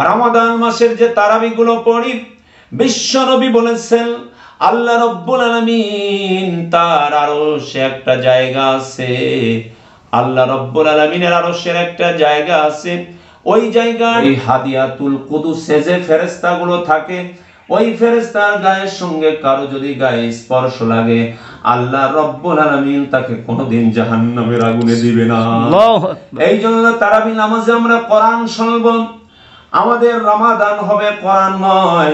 রমাদান মাসের যে তারাবিগুলো পড়ি, বিশ্ব নবী বলেছেন আল্লাহ রাব্বুল আলামিন তার আরশে একটা জায়গা আছে, আল্লাহ রাব্বুল আলামিনের আরশের একটা জায়গা আছে। ওই জায়গায় হাদিয়াতুল কুদুসে যে ফেরেশতাগুলো থাকে, ওই ফেরেশতার গায়ের সঙ্গে কারো যদি গায়ে স্পর্শ লাগে, আল্লাহ রাব্বুল আলামিন তাকে কোনোদিন জাহান্নামের আগুনে দিবে না। এই জন্য তারাবি নামাজে আমরা কোরআন শুনব। আমাদের রমাদান হবে কোরআনময়।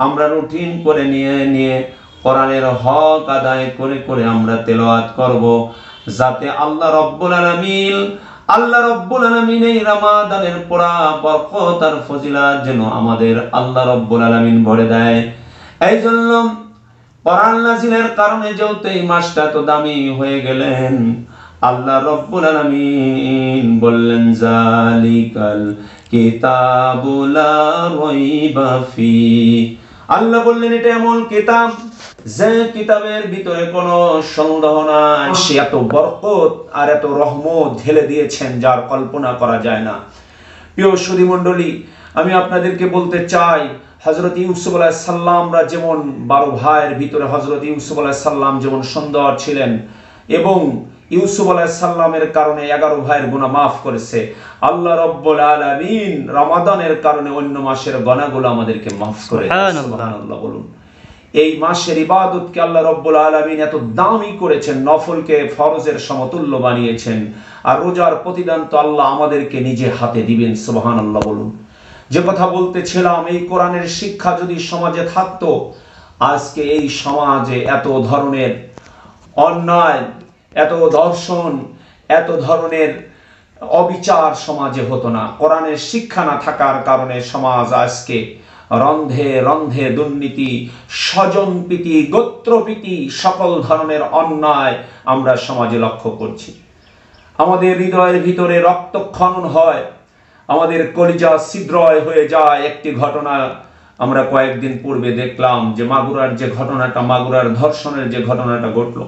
আমরা রুটিন করে নিয়ে কোরআনের হক আদায় করে আমরা তেলাওয়াত করব, যাতে আল্লাহ রাব্বুল আলামিন এই রমাদানের পুরা বরকত আর ফজিলত যেন আমাদের আল্লাহ রাব্বুল আলামিন ভরে দেয়। এই জন্য কোরআন নাযিলের কারণে যেহেতু এই মাসটা তো দামি হয়ে গেলেন, আল্লাহ রাব্বুল আলামিন বললেন জালিকাল কিতাবু লা রাইবা ফি। আল্লাহ বললেন এটা এমন কিতাব যে কিতাবের ভিতরে কোনো সন্দেহ নাই। সে এত বরকত আর এত রহমত ঢেলে দিয়েছেন যার কল্পনা করা যায় না। প্রিয় সুধী মণ্ডলী, আমি আপনাদেরকে বলতে চাই, হযরত ইউসুফ আলাইহিস সালামরা যেমন 12 ভাইয়ের ভিতরে হযরত ইউসুফ আলাইহিস সালাম যেমন সুন্দর ছিলেন এবং ইউসুফ আলাইহিস সালামের কারণে 11 ভাইয়ের গুনাহ মাফ করেছে, আল্লাহ রাব্বুল আলামিন রমাদানের কারণে অন্য মাসের গুনাহগুলো আমাদেরকে মাফ করে। সুবহানাল্লাহ বলুন। এই মাসের ইবাদতকে আল্লাহ রাব্বুল আলামিন এত দামি করেছেন, নফলকে ফরজের সমতুল্য বানিয়েছেন। আর রোজার প্রতিদান তো আল্লাহ আমাদেরকে নিজে হাতে দিবেন। সুবহানাল্লাহ বলুন। যে কথা বলতেছিলাম, এই কোরআনের শিক্ষা যদি সমাজে থাকতো, আজকে এই সমাজে এত ধরনের অন্যায়, এত দর্শন, এত ধরনের অবিচার সমাজে হতো না। কোরআনের শিক্ষা না থাকার কারণে সমাজ আজকে রন্ধে রন্ধে দুর্নীতি, স্বজনপ্রীতি, গোত্রপ্রীতি, সকল ধরনের অন্যায় আমরা সমাজে লক্ষ্য করছি। আমাদের হৃদয়ের ভিতরে রক্তক্ষরণ হয়, আমাদের কলিজা ছিদ্রয় হয়ে যায়। একটি ঘটনা আমরা কয়েকদিন পূর্বে দেখলাম যে মাগুরার যে ঘটনাটা, মাগুরার ধর্ষণের যে ঘটনাটা ঘটলো।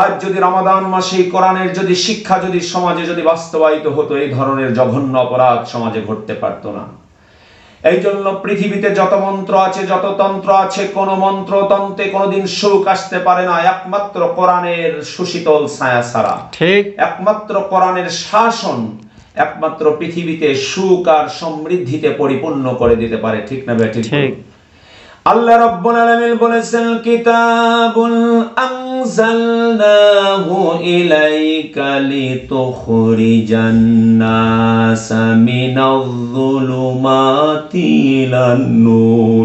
আজ যদি রমাদান মাসে কোরআনের যদি শিক্ষা যদি সমাজে যদি বাস্তবায়িত হতো, এই ধরনের জঘন্য অপরাধ সমাজে ঘটতে পারতো না। এই জন্য পৃথিবীতে যত মন্ত্র আছে, যত তন্ত্র আছে, কোন মন্ত্র তন্ত্রে কোনোদিন সুখ আসতে পারে না একমাত্র কোরআনের সুশীতল ছায়া ছাড়া। ঠিক, একমাত্র কোরআনের শাসন একমাত্র পৃথিবীতে সুখ আর সমৃদ্ধিতে পরিপূর্ণ করে দিতে পারে। ঠিক না ভাই? ঠিক। আল্লাহ রাব্বুল আলামিন বলেছেন কিতাবুন আনজালনাহু ইলাইকা লিতুখরিজান নাসা মিনায-যুলুমাতি ইলান নূর।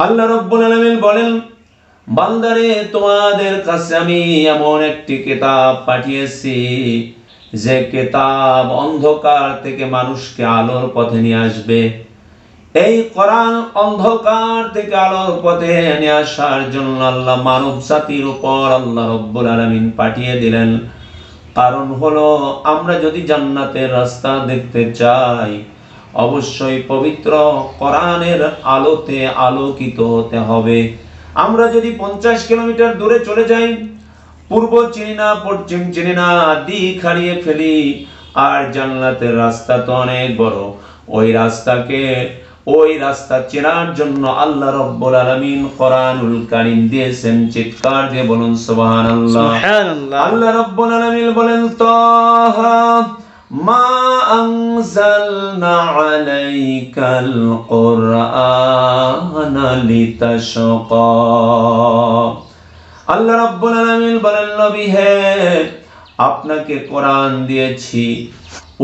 আল্লাহ রাব্বুল আলামিন বলেন, বান্দারে তোমাদের কাছে আমি এমন একটি কিতাব পাঠিয়েছি যে কিতাব অন্ধকার থেকে মানুষকে আলোর পথে নিয়ে আসবে। এই কোরআন অন্ধকার থেকে আলোর পথে নিয়ে আসার জন্য আল্লাহ মানব জাতির উপর আল্লাহ রাব্বুল আলামিন পাঠিয়ে দিলেন। কারণ হলো, আমরা যদি জান্নাতের রাস্তা দেখতে চাই, অবশ্যই পবিত্র কোরআনের আলোতে আলোকিত হতে হবে। আমরা যদি 50 কিলোমিটার দূরে চলে যাই, পূর্ব চিনি না, পশ্চিম চিনি না, দিক হারিয়ে ফেলি, আর জান্নাতের রাস্তা তো অনেক বড়। ওই রাস্তা চেনার জন্য আল্লাহ রাব্বুল আলামিন কোরআনুল কারীম দিয়েছেন। চিৎকার দিয়ে বলুন সুবহানাল্লাহ। আল্লাহ রাব্বুল আলামিন বলেন, তাহা মা আনজালনা আলাইকাল কুরআনা লিতাশকা। আল্লাহ রাব্বুল আলামিন বলেন, নবী হে, আপনাকে কোরআন দিয়েছি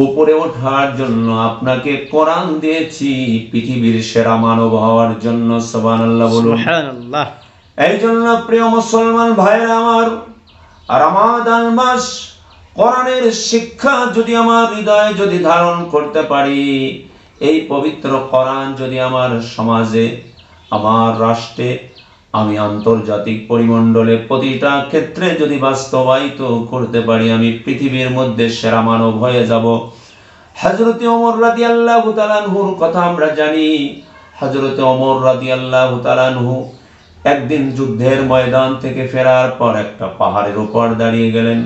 উপরে ওঠার জন্য, আপনাকে কোরআন দিয়েছি পৃথিবীর সেরা মানব হওয়ার জন্য। সুবহানাল্লাহ বলুন। সুবহানাল্লাহ। এই জন্য প্রিয় মুসলমান ভাইরা আমার, রমাদান মাস কোরআনের শিক্ষা যদি আমার হৃদয়ে যদি ধারণ করতে পারি, এই পবিত্র কোরআন যদি আমার সমাজে, আমার রাষ্ট্রে, আমি আন্তর্জাতিক পরিমণ্ডলে প্রতিটা ক্ষেত্রে যদি বাস্তবায়িত করতে পারি, আমি পৃথিবীর মধ্যে সেরা মানব হয়ে যাব। হযরত ওমর রাদিয়াল্লাহু তাআলা আনহুর কথা আমরা জানি। হযরত ওমর রাদিয়াল্লাহু তাআলা আনহু একদিন যুদ্ধের ময়দান থেকে ফেরার পর একটা পাহাড়ের উপর দাঁড়িয়ে গেলেন।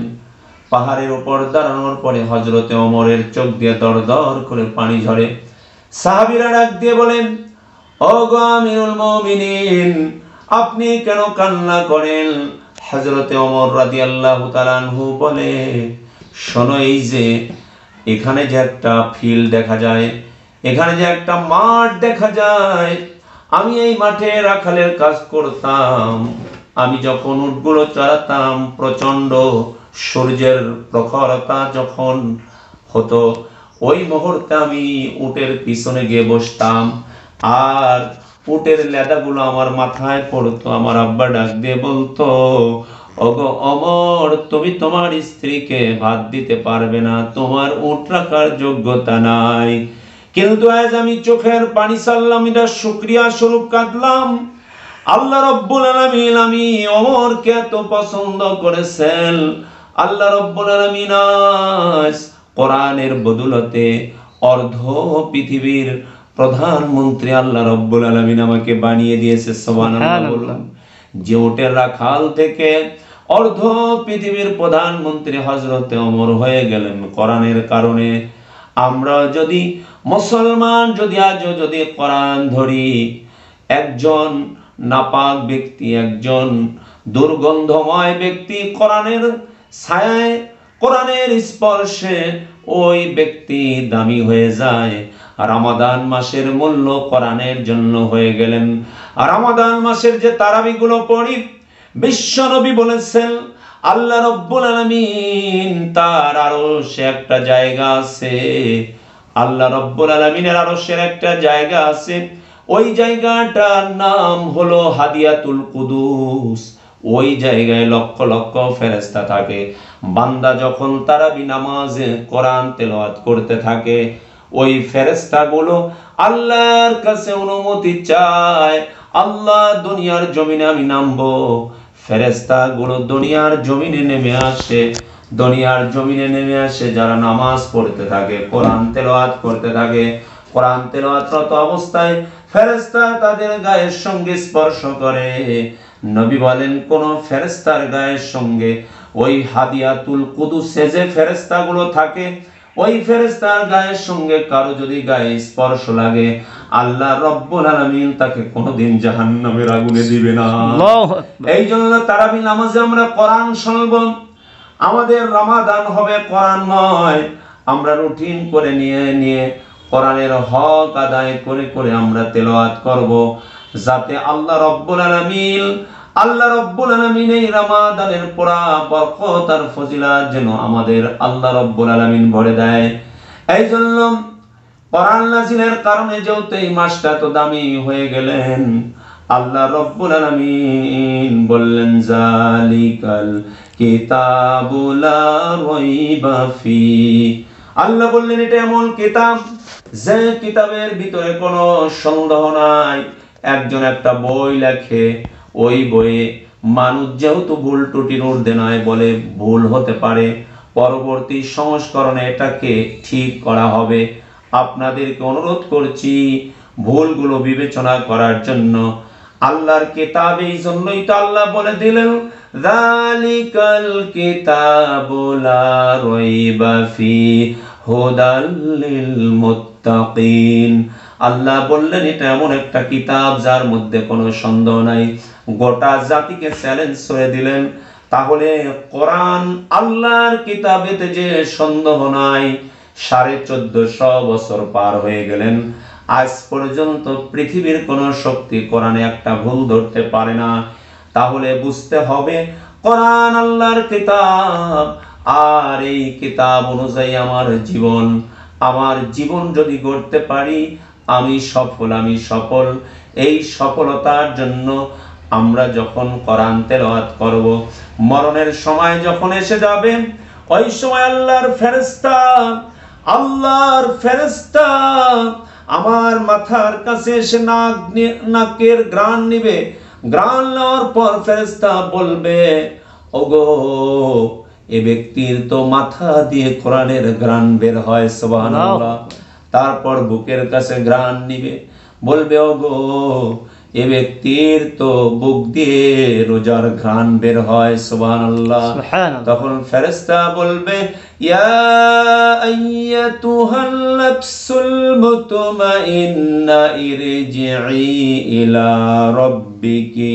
পাহাড়ের উপর দাঁড়ানোর পরে হযরতে ওমরের চোখ দিয়ে দরদর করে পানি ঝরে। সাহাবীরা ডাক দিয়ে বলেন, ওগো আমিরুল মুমিনিন, আপনি কেন কান্না করেন? হযরতে ওমর রাদিয়াল্লাহু তাআলা আনহু বলে, শোনো, এই যে এখানে যে একটা ফিল্ড দেখা যায়, এখানে যে একটা মাঠ দেখা যায়, আমি এই মাঠে রাখালের কাজ করতাম। আমি যখন উটগুলো চড়াতাম, প্রচন্ড সূর্যের প্রখরতা যখন হতো, ওই মুহূর্তে আমি উটের পিছনে গিয়ে বসতাম, আর উটের লেদাগুলো আমার মাথায় পড়তো। আমার আব্বা ডাক দিয়ে বলতো, ওগো ওমর, তুমি তোমার স্ত্রীকে ভাত দিতে পারবে না, তোমার উট রাখার যোগ্যতা নাই। কিন্তু আজ আমি চোখের পানি ছাড়লাম, এটা শুকরিয়া স্বরূপ কাঁদলাম। আল্লাহ রাব্বুল আলামিন আমি ওমরকে এত পছন্দ করেছেন। আল্লাহ রাব্বুল আলামিন আজ কোরআনের বদৌলতে অর্ধ পৃথিবীর প্রধানমন্ত্রী আল্লাহ রাব্বুল আলামিন আমাকে বানিয়ে দিয়েছে। সুবহানাল্লাহ বলুন। যে উটের রাখাল থেকে অর্ধ পৃথিবীর প্রধানমন্ত্রী হযরতে ওমর হয়ে গেলেন কোরআনের কারণে। আমরা যদি মুসলমান যদি আজও যদি কোরআন ধরি, একজন নাপাক ব্যক্তি, একজন দুর্গন্ধময় ব্যক্তি কোরআনের ছায়ায়, কোরআনের স্পর্শে ওই ব্যক্তি দামি হয়ে যায়। রমাদান মাসের মূল্য কোরআনের জন্য হয়ে গেলেন। আর রমাদান মাসের যে তারাবিগুলো পড়ি, বিশ্বনবী বলেছেন আল্লাহ রাব্বুল আলামিন তার আরশে একটা জায়গা আছে, আল্লাহ রাব্বুল আলামিনের আরশের একটা জায়গা আছে, ওই জায়গাটার নাম হলো হাদিয়াতুল কুদুস। ওই জায়গায় লক্ষ লক্ষ ফেরেশতা থাকে। বান্দা যখন তারাবি নামাজে কোরআন তেলাওয়াত করতে থাকে, ওই ফেরেশতাগুলো আল্লাহর কাছে অনুমতি চায়, আল্লাহ দুনিয়ার জমিনে আমি নামবো। ফেরেশতাগুলো দুনিয়ার জমিনে নেমে আসে, দুনিয়ার জমিনে নেমে আসে যারা নামাজ পড়তে থাকে, কোরআন তেলাওয়াত করতে থাকে। কোরআন তেলাওয়াতরত অবস্থায় ফেরেশতা তাদের গায়ের সঙ্গে স্পর্শ করে। নবী বলেন, কোন ফেরেশতার গায়ের সঙ্গে ওই হাদিয়াতুল কুদুসে যে ফেরেশতাগুলো থাকে, ওই ফেরেশতার গায়ের সঙ্গে কারো যদি গায়ে স্পর্শ লাগে, আল্লাহ রাব্বুল আলামিন তাকে কোনোদিন জাহান্নামের আগুনে দিবে না। এই জন্য তারাবি নামাজে আমরা কোরআন শুনব। আমাদের রমাদান হবে কোরআনময়। আমরা রুটিন করে নিয়ে কোরআনের হক আদায় করে করে আমরা তেলাওয়াত করব, যাতে আল্লাহ রাব্বুল আলামিন এই রমাদানের পুরা বরকত আর ফজিলত যেন আমাদের আল্লাহ রাব্বুল আলামিন ভরে দেয়। এই জন্য কোরআন নাযিলের কারণে যেহেতু এই মাসটা তো দামি হয়ে গেলেন, আল্লাহ রাব্বুল আলামিন বললেন, জালিকাল কিতাবু লা রাইবা ফি। আল্লাহ বললেন, এটা এমন কিতাব যে কিতাবের ভিতরে কোনো সন্দেহ নাই। একজন একটা বই লেখে, ওই বইয়ে মানুষ যেহেতু ভুল ত্রুটির ঊর্ধ্বে নয় বলে ভুল হতে পারে, পরবর্তী সংস্করণে এটাকে ঠিক করা হবে। আপনাদেরকে অনুরোধ করছি ভুলগুলো বিবেচনা করার জন্য। আল্লাহর কিতাব, এই জন্যই তো আল্লাহ বলে দিলেন, যালিকাল কিতাবু লা রাইবা ফি হুদাল লিল মুত্তাকিন। আল্লাহ বললেন, এটা এমন একটা কিতাব যার মধ্যে কোনো সন্দেহ নাই। গোটা জাতিকে চ্যালেঞ্জ করে দিলেন, তাহলে কোরআন আল্লাহর কিতাবেতে যে সন্দেহ নাই, 1450 বছর পার হয়ে গেলেন, আজ পর্যন্ত পৃথিবীর কোন শক্তি কোরআনে একটা ভুল ধরতে পারে না। তাহলে বুঝতে হবে কোরআন আল্লাহর কিতাব, আর এই কিতাব অনুযায়ী আমার জীবন যদি গড়তে পারি, আমি সফল। এই সফলতার জন্য আমরা যখন কোরআন তেলাওয়াত করব, মরণের সময় যখন এসে যাবে, ওই সময় আল্লাহর ফেরেশতা আমার মাথার কাছে এসে নাকের ঘ্রাণ নিবে। ঘ্রাণ নেওয়ার পর ফেরেশতা বলবে, ওগো, এ ব্যক্তির তো মাথা দিয়ে কোরআনের ঘ্রাণ বের হয়, সুবহানাল্লাহ। তারপর বুকের কাছে ঘ্রাণ নিবে, বলবে, ওগো, এ ব্যক্তির তো বুক দিয়ে রোজার ঘ্রাণ বের হয়। সুবহানাল্লাহ। তখন ফেরেশতা বলবে, ইয়া আইয়াতুহাল নাফসুল মুতমাইন্না ইরজিই ইলা রাব্বিকি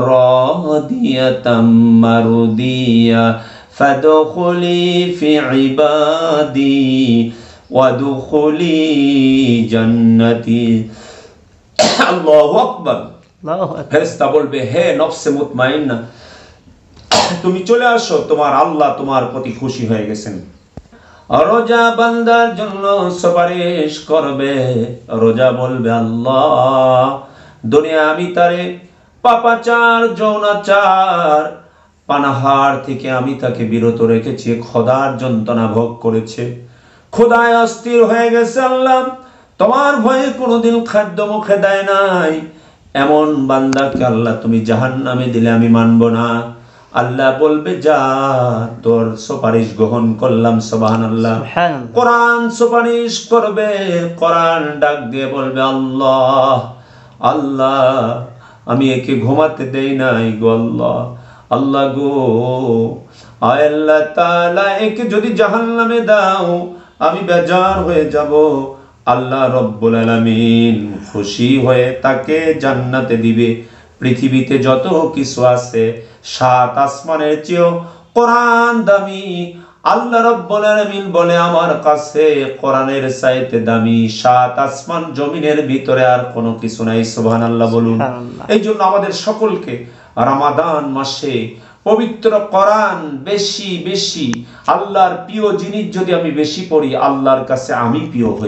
রাদিয়াতাম মারদিয়া ফাদখুলি ফি ইবাদি ওয়াদখুলি জান্নাতি। আল্লাহু আকবার। ফেরেশতা বলবে, হে নফসে মুতমাইন্না, তুমি চলে আসো, তোমার আল্লাহ তোমার প্রতি খুশি হয়ে গেছেন। রোজা বান্দার জন্য সুপারিশ করবে। রোজা বলবে, আল্লাহ দুনিয়া আমি তারে পাপাচার, যৌনাচার, পানাহার থেকে আমি তাকে বিরত রেখেছি, খোদার যন্ত্রণা ভোগ করেছে, খোদায় অস্থির হয়ে গেছে। আল্লাহ তোমার ভয়ে কোনোদিন খাদ্য মুখে দেয় নাই, এমন বান্দাকে আল্লাহ তুমি জাহান্নামে দিলে আমি মানব না। আল্লাহ বলবে, যা, তোর সুপারিশ গ্রহণ করলাম। সুবহানাল্লাহ। কোরআন সুপারিশ করবে। কোরআন ডাক দিয়ে বলবে, আল্লাহ আল্লাহ আমি একে ঘুমাতে দেই নাই গো আল্লাহ, আল্লাহ গো, আয় আল্লাহ তাআলা একে যদি জাহান্নামে দাও আমি বেজার হয়ে যাব। আল্লাহ রব্বুল আলামিন খুশি হয়ে তাকে জান্নাতে দিবে। পৃথিবীতে যত কিছু আছে 7 আসমানের চেয়েও কোরআন দামি। আল্লাহ রব্বুল আলামিন বলে, আমার কাছে কোরআনের চাইতে দামি 7 আসমান জমিনের ভিতরে আর কোনো কিছু নাই। সুবহানাল্লাহ বলুন। এই জন্য আমাদের সকলকে রমাদান মাসে পবিত্র কোরআন বেশি বেশি, আল্লাহর প্রিয় জিনিস যদি আমি বেশি পড়ি, আল্লাহর কাছে আমি প্রিয় হই।